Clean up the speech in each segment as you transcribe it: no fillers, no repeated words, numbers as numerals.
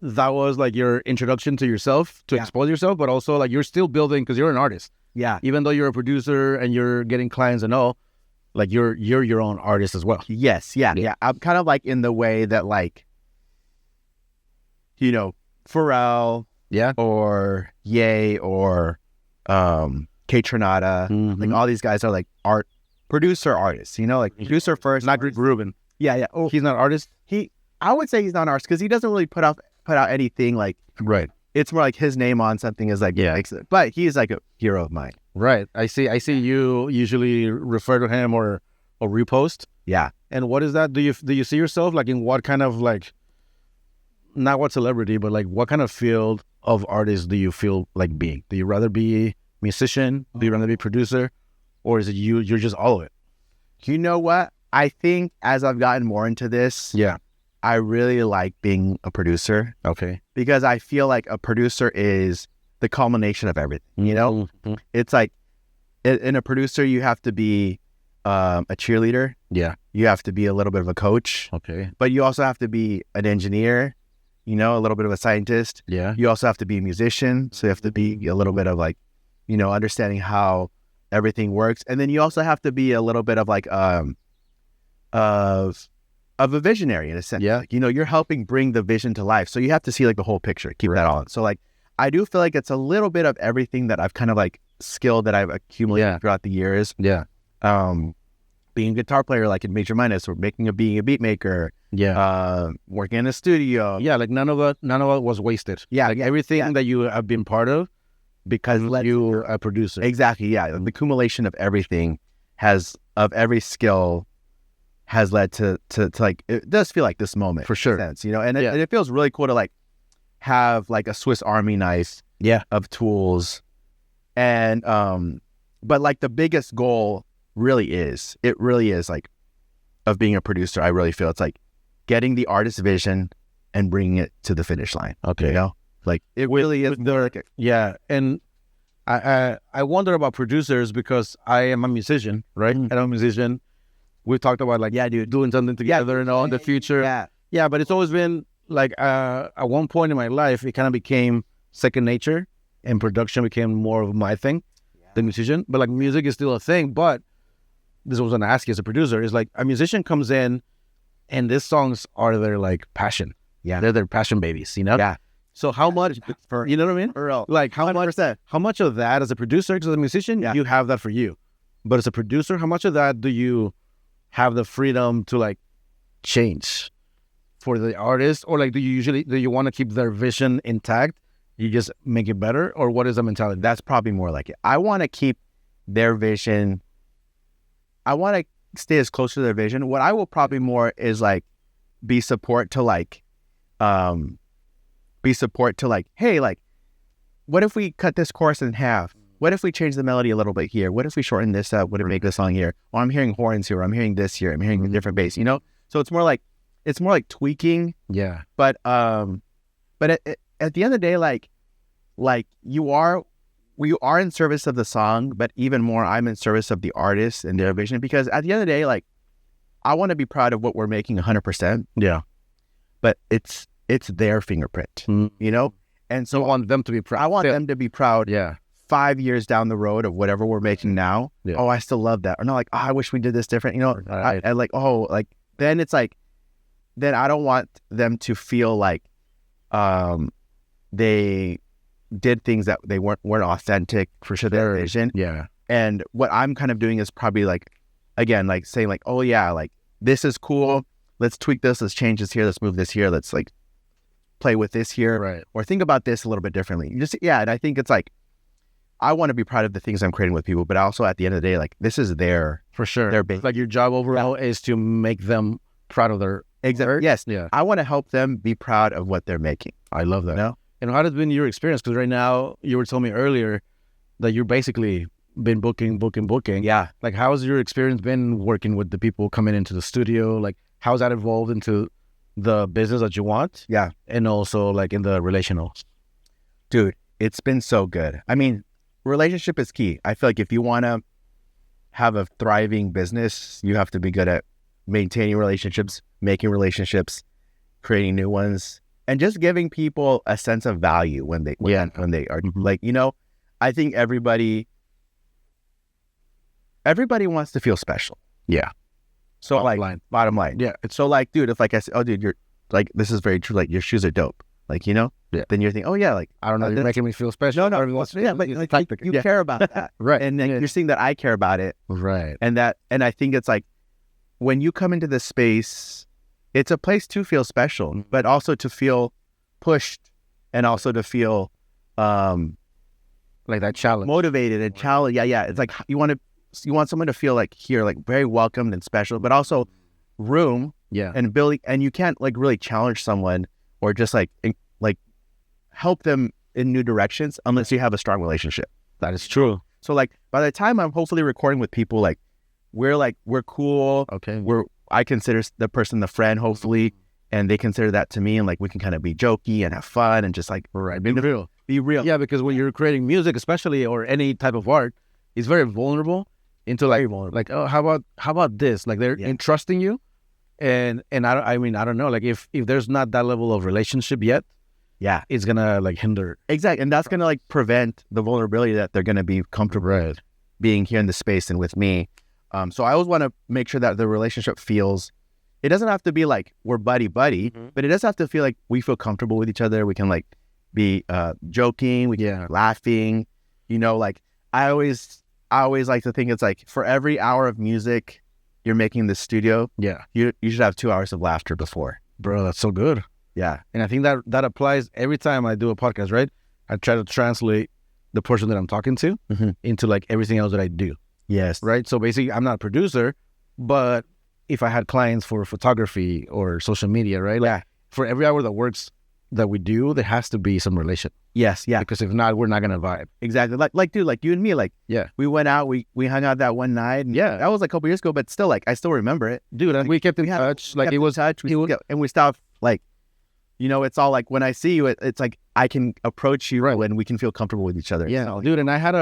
that was like your introduction to yourself, to expose yourself, but also like you're still building because you're an artist. Yeah. Even though you're a producer and you're getting clients and all, like you're your own artist as well. Yes. Yeah. I'm kind of like in the way that like, you know, Pharrell, or Ye, or K Tronada, like all these guys are like producer artists, you know, like producer first. Not Rick Rubin. Yeah. Oh, he's not an artist. I would say he's not an artist because he doesn't really put out anything like. Right. It's more like his name on something is like, but he's like a hero of mine. Right. I see you usually refer to him or repost. Yeah. And what is that? Do you see yourself like in what kind of like, not what celebrity, but like what kind of field of artist do you feel like being? Do you rather be musician? Do you rather be producer? Or is it you're just all of it? You know what? I think as I've gotten more into this, I really like being a producer. Okay. Because I feel like a producer is the culmination of everything, you know? Mm-hmm. It's like, in a producer, you have to be a cheerleader. Yeah. You have to be a little bit of a coach. Okay. But you also have to be an engineer, you know, a little bit of a scientist. Yeah. You also have to be a musician. So you have to be a little bit of like, you know, understanding how everything works. And then you also have to be a little bit of like, of a visionary in a sense. Yeah. Like, you know, you're helping bring the vision to life. So you have to see like the whole picture, keep that on. So like, I do feel like it's a little bit of everything that I've kind of like skill that I've accumulated throughout the years. Yeah. Being a guitar player, like in Major Minus, or being a beat maker. Yeah. Working in a studio. Yeah. Like none of it was wasted. Yeah. Like everything that you have been part of because you a producer. Exactly. Yeah. The accumulation of everything of every skill has led to like, it does feel like this moment. For sure. Sense, you know, and it feels really cool to like have like a Swiss Army knife of tools. And, but like the biggest goal really is like of being a producer. I really feel it's like getting the artist's vision and bringing it to the finish line. Okay. You know, like it really is. And I wonder about producers because I am a musician, right? I'm a musician. We talked about like, doing something together and all in the future. Yeah. But it's always been like, at one point in my life, it kind of became second nature and production became more of my thing, the musician. But like music is still a thing. But this was an ask you as a producer is like a musician comes in and these songs are their like passion. Yeah. They're their passion babies, you know? Yeah. So how much, you know what I mean? For real. Like how 100%. much of that as a producer, because as a musician, you have that for you. But as a producer, how much of that do you have the freedom to like change for the artist? Or like do you want to keep their vision intact? You just make it better? Or what is the mentality? That's probably more like it. I want to keep their vision. I want to stay as close to their vision. What I will probably more is like be support to like, hey, like, what if we cut this chorus in half? What if we change the melody a little bit here? What if we shorten this up? What if we make this song here? Oh, I'm hearing horns here. I'm hearing this here. I'm hearing a different bass, you know? So it's more like tweaking. Yeah. But at the end of the day, like we are in service of the song, but even more, I'm in service of the artist and their vision, because at the end of the day, like I want to be proud of what we're making 100%. Yeah. But it's their fingerprint, you know? And so I want them to be proud. I want them to be proud. Yeah. 5 years down the road of whatever we're making now. Yeah. Oh, I still love that. Or not like, oh, I wish we did this different. You know, I like, oh, like, then it's like, then I don't want them to feel like they did things that they weren't authentic for sure, their vision. Yeah. And what I'm kind of doing is probably like, again, like saying like, oh yeah, like this is cool. Let's tweak this. Let's change this here. Let's move this here. Let's like play with this here. Right. Or think about this a little bit differently. And I think it's like, I want to be proud of the things I'm creating with people, but also at the end of the day, like this is their, for sure, their base. Like your job overall is to make them proud of their exactly. Yes. Yeah. I want to help them be proud of what they're making. I love that. You know? And how has been your experience? Because right now you were telling me earlier that you're basically been booking. Yeah. Like how has your experience been working with the people coming into the studio? Like how's that evolved into the business that you want? Yeah. And also like in the relational. Dude, it's been so good. I mean, relationship is key. I feel like if you want to have a thriving business, you have to be good at maintaining relationships, making relationships, creating new ones, and just giving people a sense of value when they are like, I think everybody wants to feel special. Yeah. So bottom line. Yeah. It's so like, dude, if like I say, oh dude, you're like, this is very true. Like your shoes are dope. Like, then you're thinking, oh yeah, like, I don't know, you're making me feel special. No. Yeah, but like, you care about that. Right. And then you're seeing that I care about it. Right. And I think it's like, when you come into this space, it's a place to feel special, but also to feel pushed and also to feel like that challenge, motivated and challenge. Yeah. It's like you want someone to feel like here, like very welcomed and special, but also room. Yeah. And building, and you can't like really challenge someone or just like help them in new directions unless you have a strong relationship. That is true. So like by the time I'm hopefully recording with people, like we're cool. Okay. I consider the person the friend, hopefully, and they consider that to me, and like we can kind of be jokey and have fun and just like be real. Be real. Yeah, because when you're creating music, especially or any type of art, it's very vulnerable into like oh, how about this? Like they're entrusting you, and I don't know, like if there's not that level of relationship yet, it's gonna like hinder. Exactly, and that's gonna like prevent the vulnerability that they're gonna be comfortable being here in the space and with me. So I always want to make sure that the relationship feels. It doesn't have to be like we're buddy, but it does have to feel like we feel comfortable with each other. We can like be joking, we can laughing. Like I always like to think it's like for every hour of music you're making in the studio, you should have 2 hours of laughter before. Bro, that's so good. Yeah, and I think that applies every time I do a podcast. Right, I try to translate the person that I'm talking to into like everything else that I do. Yes. Right. So basically, I'm not a producer, but if I had clients for photography or social media, right? Like for every hour that we do, there has to be some relation. Yes. Yeah. Because if not, we're not gonna vibe. Exactly. Like dude, like you and me, like we went out, we hung out that one night. And that was like a couple years ago, but still, like I still remember it, dude. And we kept in touch. Like it was touch. And we stopped. Like, it's all like when I see you, it's like I can approach you and we can feel comfortable with each other. Yeah, so, dude. And I had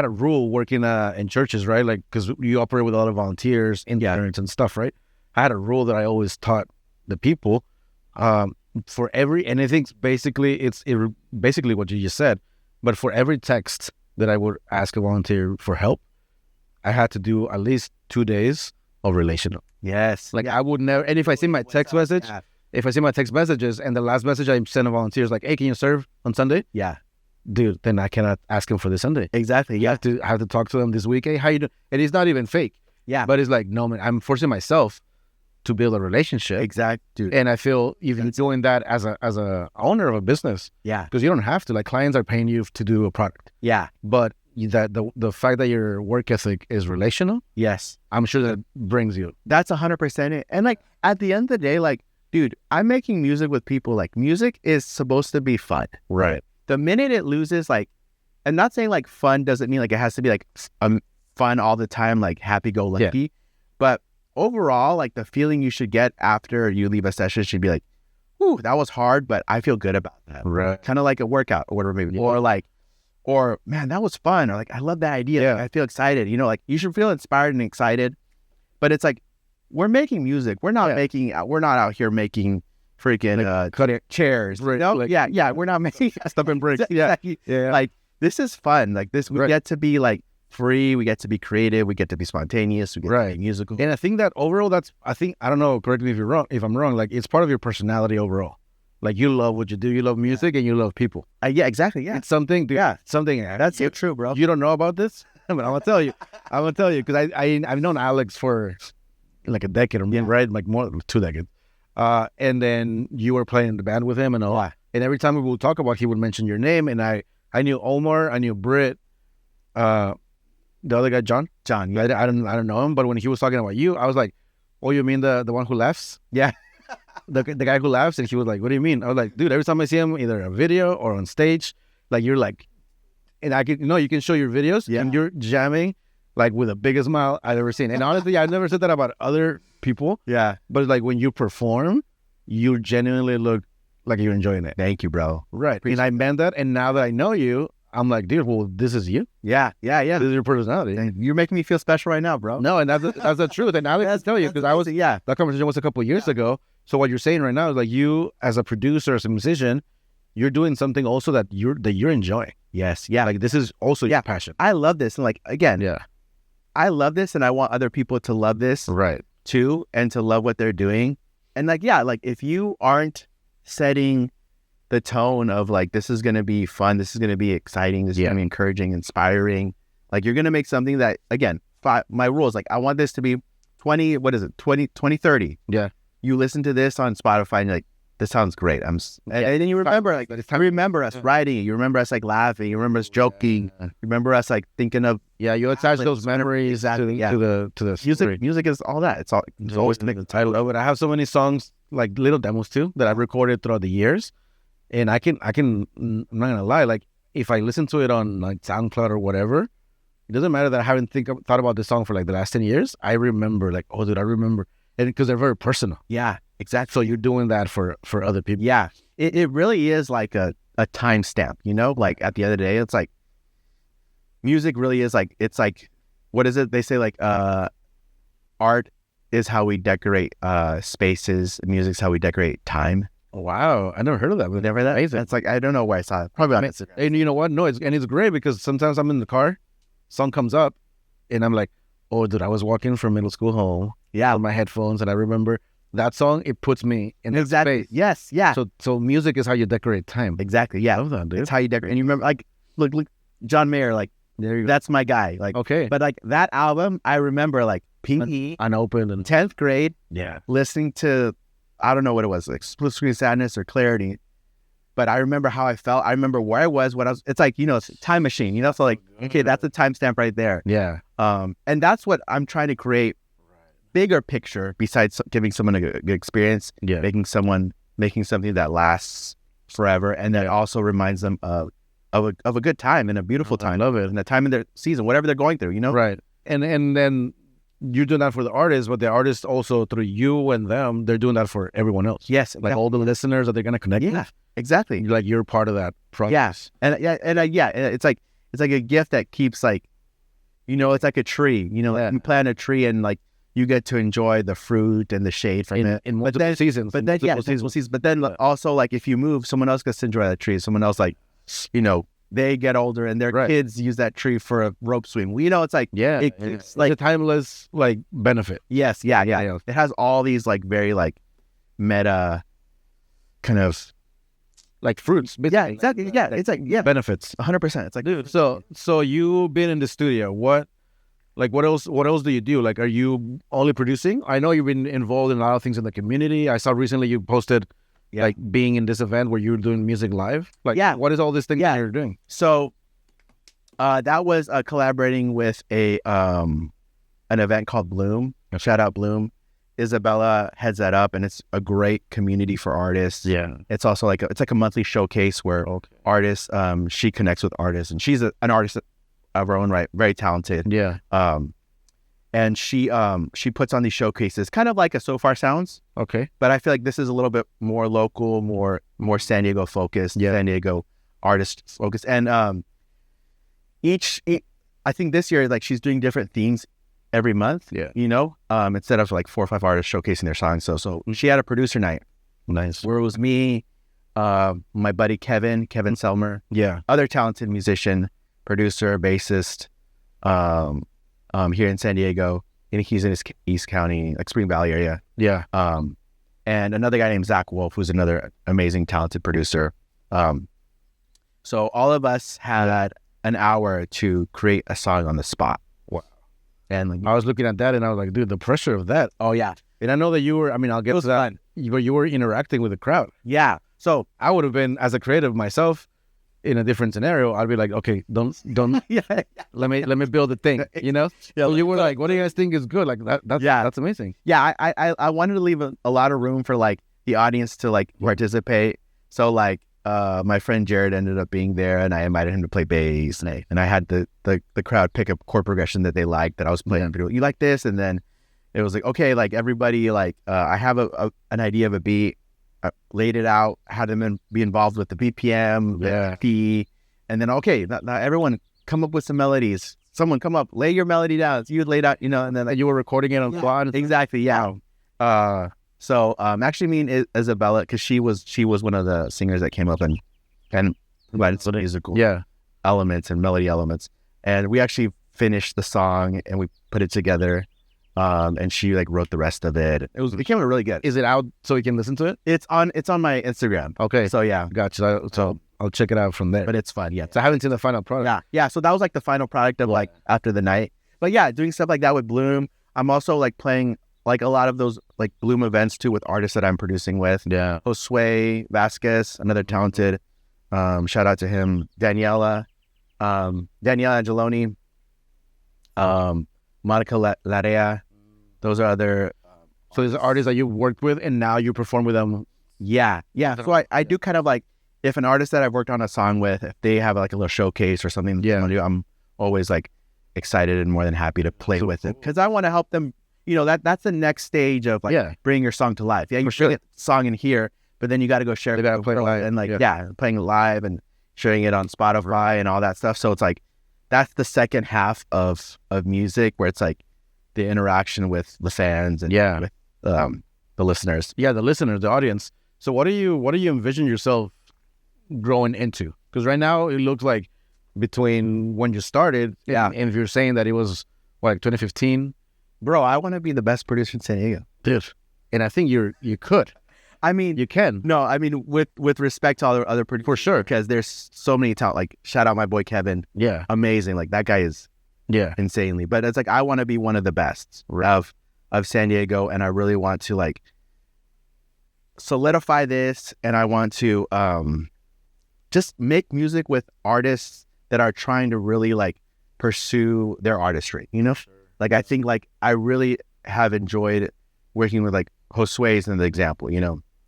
a rule working in churches, right? Like, because you operate with a lot of volunteers, interns, and stuff, right? I had a rule that I always taught the people for every, and I think basically it's basically what you just said, but for every text that I would ask a volunteer for help, I had to do at least 2 days of relational. Yes. Like I would never, and if I see my text message, if I see my text messages and the last message I send a volunteer is like, hey, can you serve on Sunday? Yeah. Dude, then I cannot ask him for this Sunday. Exactly. I have to talk to them this week. Hey, how you doing? And it's not even fake. Yeah. But it's like, no, man, I'm forcing myself to build a relationship. Exactly, dude. And I feel even doing that as a owner of a business. Yeah. Because you don't have to. Like clients are paying you to do a product. Yeah. But that the fact that your work ethic is relational. Yes. I'm sure that brings you. That's 100% it. And like at the end of the day, like, dude, I'm making music with people. Like music is supposed to be fun. Right. The minute it loses, like, I'm not saying like fun doesn't mean like it has to be like fun all the time, like happy-go-lucky, but overall, like the feeling you should get after you leave a session should be like, "Ooh, that was hard, but I feel good about that." Right. Kind of like a workout or whatever, maybe, or man, that was fun, or like I love that idea. Yeah. Like, I feel excited. Like you should feel inspired and excited, but it's like we're making music. We're not we're not out here making freaking cutting chairs. Right. No, like, we're not making stuff and bricks. Yeah. Like this is fun. Like this, we get to be like free. We get to be creative. We get to be spontaneous. We get to be musical. And I think that overall, I don't know. Correct me if I'm wrong. Like it's part of your personality overall. Like you love what you do. You love music and you love people. Yeah, exactly. Yeah, it's something. Dude, something. That's so true, bro. You don't know about this, but I'm gonna tell you. Because I've known Alex for like a decade or more, right? Like more than 2 decades. And then you were playing in the band with him and all. And every time we would talk about, he would mention your name. And I knew Omar, I knew Britt, the other guy, John. Yeah. I don't know him, but when he was talking about you, I was like, oh, you mean the one who laughs? Yeah. the guy who laughs. And he was like, what do you mean? I was like, dude, every time I see him, either a video or on stage, like you're like, and I can, you can show your videos and you're jamming like with the biggest smile I've ever seen. And honestly, I've never said that about other people. Yeah. But like when you perform, you genuinely look like you're enjoying it. Thank you, bro. Right. And I meant that. And now that I know you, I'm like, dude, well, this is you. Yeah. This is your personality. And you're making me feel special right now, bro. No, and that's the truth. And Alex, tell you, because I was, that conversation was a couple of years ago. So what you're saying right now is like you as a producer, as a musician, you're doing something also that you're enjoying. Yes. Yeah. Like this is also your passion. I love this. And like, again, Yeah. I love this and I want other people to love this Right. too and to love what they're doing. And like, yeah, like if you aren't setting the tone of like, this is going to be fun, this is going to be exciting, this is going to be encouraging, inspiring, like you're going to make something that, again, my rules, like I want this to be 2030. Yeah. You listen to this on Spotify and you're like, this sounds great. And then you remember, like, you remember us writing it. You remember us like laughing. You remember us joking. You remember us like thinking of you attach those memories to the music is all that. It's always to make the title of it. I have so many songs, like little demos too, that I've recorded throughout the years, and I'm not gonna lie, like if I listen to it on like SoundCloud or whatever, it doesn't matter that I haven't thought about this song for like the last 10 years. I remember, like, oh dude, I remember, and because they're very personal. Yeah. Exactly. So you're doing that for other people. Yeah. It really is like a timestamp, you know, like at the end of the day, it's like music really is like, it's like, what is it? They say like, art is how we decorate, spaces. Music's how we decorate time. Wow. I never heard of that. But never that. It's like, I don't know where I saw it. Probably on Instagram. And you know what? No, it's great because sometimes I'm in the car, song comes up and I'm like, oh dude, I was walking from middle school home. Yeah. With my headphones and I remember that song, it puts me in that space. Yes, yeah. So music is how you decorate time. Exactly, yeah. I love that, dude. It's how you decorate. And you remember, like, look, John Mayer, like, there you go. That's my guy. Like, okay. But like that album, I remember like Pinky, Unopened, and 10th grade. Yeah. Listening to, I don't know what it was, like Split Screen Sadness or Clarity. But I remember how I felt. I remember where I was, what I was. It's like, you know, it's a time machine, you know? So like, okay, that's a timestamp right there. Yeah. And that's what I'm trying to create. Bigger picture, besides giving someone a good experience, making something that lasts forever, and that also reminds them of a good time and a beautiful time. I love it. And a time in their season, whatever they're going through, you know? Right. And then you're doing that for the artist, but the artist also, through you and them, they're doing that for everyone else. Yes. Like all the listeners that they're going to connect with. Exactly. Like you're part of that process. Yeah. And it's like a gift that keeps, like, you know, it's like a tree, you know, like you plant a tree and like, you get to enjoy the fruit and the shade from it in multiple seasons. But then also, like, if you move, someone else gets to enjoy that tree. Someone else, like, you know, they get older and their kids use that tree for a rope swing. You know, it's like it's like a timeless like benefit. Yes, yeah. It has all these like very like meta kind of like fruits. Yeah, exactly. Yeah, it's like benefits. 100%. It's like, dude. So you've been in the studio. What else do you do? Like, are you only producing? I know you've been involved in a lot of things in the community. I saw recently you posted like being in this event where you're doing music live. Like, what is all this thing that you're doing? So that was collaborating with an event called Bloom. Shout out Bloom. Isabella heads that up, and it's a great community for artists. Yeah, it's also like it's like a monthly showcase where artists, she connects with artists, and she's an artist of her own right, very talented. Yeah. And she puts on these showcases, kind of like a So Far Sounds. Okay. But I feel like this is a little bit more local, more San Diego focused, San Diego artist focused. And I think this year, like, she's doing different themes every month. Yeah. You know, instead of like 4 or 5 artists showcasing their songs. So she had a producer night. Nice. Where it was me, my buddy Kevin Selmer. Yeah. Other talented musician, producer, bassist, here in San Diego. And he's in East County, like Spring Valley area. Yeah. And another guy named Zach Wolf, who's another amazing, talented producer. So all of us had an hour to create a song on the spot. Wow. And like, I was looking at that and I was like, dude, the pressure of that. Oh yeah. And I know that you were, I mean, I'll get to that. You were interacting with the crowd. Yeah. So I would have been, as a creative myself, in a different scenario, I'd be like, okay, don't let me build a thing, you know? Yeah. You were like, what do you guys think is good? Like that's amazing. Yeah. I wanted to leave a lot of room for like the audience to like participate. So like my friend Jared ended up being there, and I invited him to play bass, and I had the crowd pick a chord progression that they liked that I was playing. Yeah. You like this? And then it was like, okay, like everybody, like I have an idea of a beat. Laid it out, had them be involved with the BPM, the key, and then now everyone come up with some melodies. Someone come up, lay your melody down. So you laid out, you know, and then you were recording it on quad. Exactly, yeah. So actually, me and Isabella, because she was one of the singers that came up and provided some musical elements and melody elements, and we actually finished the song and we put it together. And she like wrote the rest of it. It came out really good. Is it out so we can listen to it? It's on my Instagram. Okay. So yeah, gotcha. So I'll check it out from there. But it's fun. Yeah. So I haven't seen the final product. Yeah. So that was like the final product of like After the Night. But yeah, doing stuff like that with Bloom. I'm also like playing like a lot of those like Bloom events too with artists that I'm producing with. Yeah. Josue Vasquez, another talented. Shout out to him. Daniela Angeloni. Monica Larea. Those are other. So these are artists that you worked with and now you perform with them. Yeah. So I do kind of like, if an artist that I've worked on a song with, if they have like a little showcase or something that they want to do, I'm always like excited and more than happy to play with it because I want to help them. That's the next stage of like bringing your song to life. Yeah, you can get the song in here, but then you got to go share it with people and like playing it live and sharing it on Spotify and all that stuff. So it's like that's the second half of music where it's like the interaction with the fans and with the listeners. Yeah, the listeners, the audience. So what do you envision yourself growing into? Because right now it looks like between when you started, and if you're saying that it was like 2015, bro, I want to be the best producer in San Diego, dude. And I think you could. I mean, you can. No, I mean with respect to all the other producers, for sure, because there's so many talent. Like shout out my boy Kevin. Yeah, amazing. Like that guy is insanely. But it's like I want to be one of the best of San Diego, and I really want to like solidify this, and I want to just make music with artists that are trying to really like pursue their artistry, Like I think like I really have enjoyed working with like Josue is an example,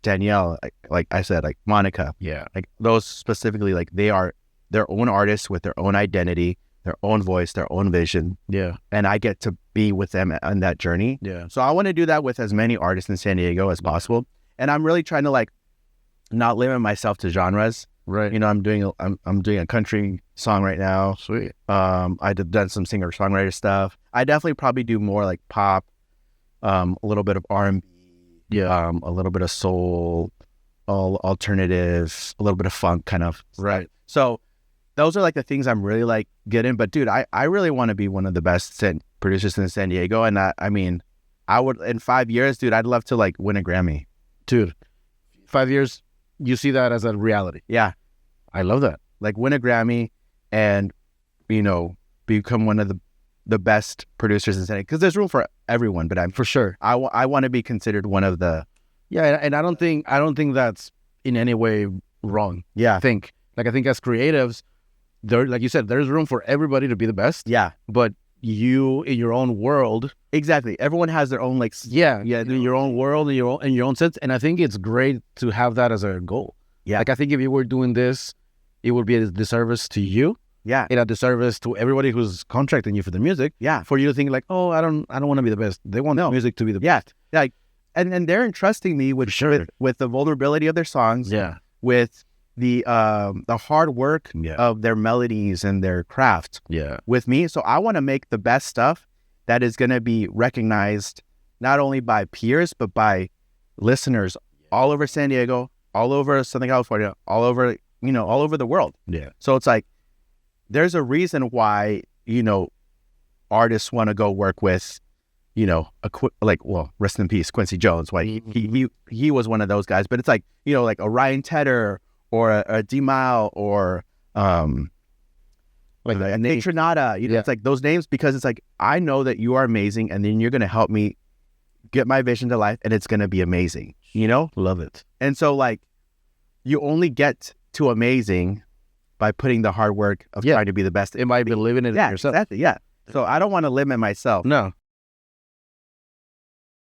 Danielle, like I said, like Monica, like those specifically, like they are their own artists with their own identity, their own voice, their own vision, and I get to be with them on that journey. So I want to do that with as many artists in San Diego as possible, and I'm really trying to like not limit myself to genres. Right. I'm doing a country song right now. Sweet. I've done some singer-songwriter stuff. I definitely probably do more like pop, a little bit of R&B, a little bit of soul, alternative, a little bit of funk kind of. Right. So those are like the things I'm really like getting. But dude, I really want to be one of the best producers in San Diego. And I mean, I would, in 5 years, dude, I'd love to like win a Grammy. Dude, 5 years, you see that as a reality. Yeah. I love that. Like win a Grammy and, become one of the best producers in San Diego. Because there's room for everyone, but for sure. I want to be considered one of the. Yeah, and I don't think that's in any way wrong. Yeah. I think as creatives, there, like you said, there's room for everybody to be the best. Yeah. But you in your own world. Exactly. Everyone has their own like in your own world, in your own sense. And I think it's great to have that as a goal. Yeah. Like I think if you were doing this, it would be a disservice to you. Yeah. And a disservice to everybody who's contracting you for the music. Yeah. For you to think like, oh, I don't want to be the best. They want the music to be the best. Yeah. Like and they're entrusting me with with the vulnerability of their songs. Yeah. With the hard work of their melodies and their craft. Yeah. With me. So I want to make the best stuff that is going to be recognized not only by peers, but by listeners all over San Diego, all over Southern California, all over the world. Yeah. So it's like, there's a reason why, artists want to go work with, rest in peace, Quincy Jones. Why he was one of those guys, but it's like, like a Ryan Tedder or a D-Mile or, like a Nate Trinata, it's like those names, because it's like, I know that you are amazing, and then you're going to help me get my vision to life, and it's going to be amazing, Love it. And so like, you only get to amazing by putting the hard work of trying to be the best. It might be living it yourself. Exactly, yeah. So I don't want to limit myself. No.